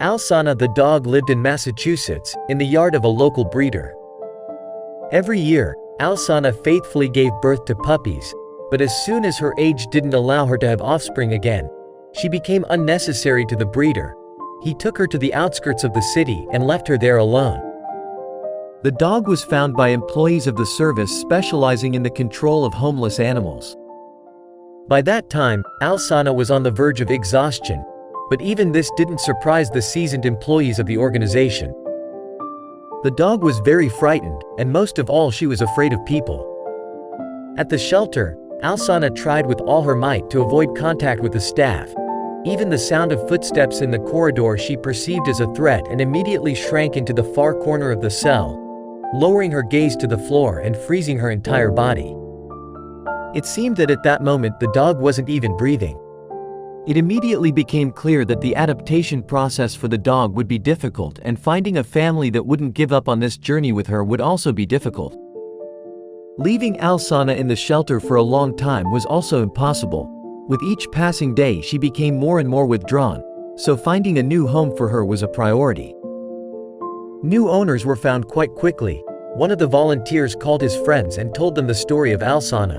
Alsana the dog lived in Massachusetts, in the yard of a local breeder. Every year, Alsana faithfully gave birth to puppies, but as soon as her age didn't allow her to have offspring again, she became unnecessary to the breeder. He took her to the outskirts of the city and left her there alone. The dog was found by employees of the service specializing in the control of homeless animals. By that time, Alsana was on the verge of exhaustion, but even this didn't surprise the seasoned employees of the organization. The dog was very frightened, and most of all she was afraid of people. At the shelter, Alsana tried with all her might to avoid contact with the staff. Even the sound of footsteps in the corridor she perceived as a threat and immediately shrank into the far corner of the cell, lowering her gaze to the floor and freezing her entire body. It seemed that at that moment the dog wasn't even breathing. It immediately became clear that the adaptation process for the dog would be difficult, and finding a family that wouldn't give up on this journey with her would also be difficult. Leaving Alsana in the shelter for a long time was also impossible. With each passing day she became more and more withdrawn, so finding a new home for her was a priority. New owners were found quite quickly. One of the volunteers called his friends and told them the story of Alsana.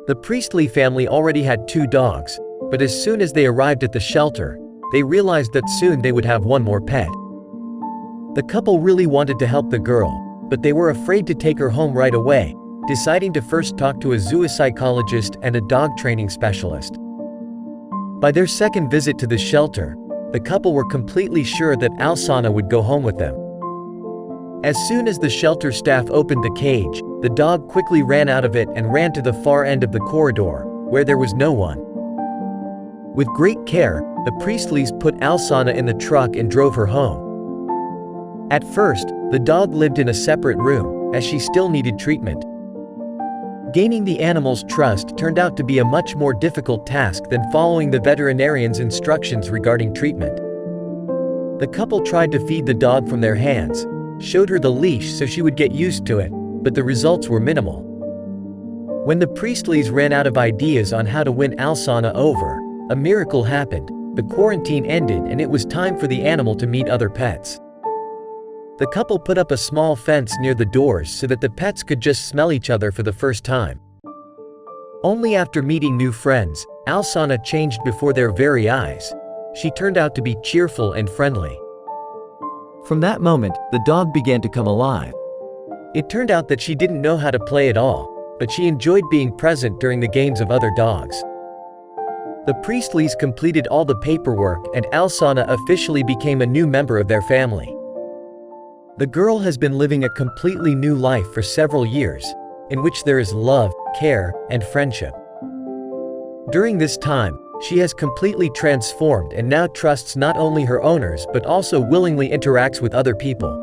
The Priestley family already had 2 dogs, but as soon as they arrived at the shelter, they realized that soon they would have one more pet. The couple really wanted to help the girl, but they were afraid to take her home right away, deciding to first talk to a zoopsychologist and a dog training specialist. By their second visit to the shelter, the couple were completely sure that Alsana would go home with them. As soon as the shelter staff opened the cage, the dog quickly ran out of it and ran to the far end of the corridor, where there was no one. With great care, the Priestleys put Alsana in the truck and drove her home. At first, the dog lived in a separate room, as she still needed treatment. Gaining the animal's trust turned out to be a much more difficult task than following the veterinarian's instructions regarding treatment. The couple tried to feed the dog from their hands, showed her the leash so she would get used to it, but the results were minimal. When the Priestleys ran out of ideas on how to win Alsana over, a miracle happened. The quarantine ended and it was time for the animal to meet other pets. The couple put up a small fence near the doors so that the pets could just smell each other for the first time. Only after meeting new friends, Alsana changed before their very eyes. She turned out to be cheerful and friendly. From that moment, the dog began to come alive. It turned out that she didn't know how to play at all, but she enjoyed being present during the games of other dogs. The Priestleys completed all the paperwork and Alsana officially became a new member of their family. The girl has been living a completely new life for several years, in which there is love, care, and friendship. During this time, she has completely transformed and now trusts not only her owners but also willingly interacts with other people.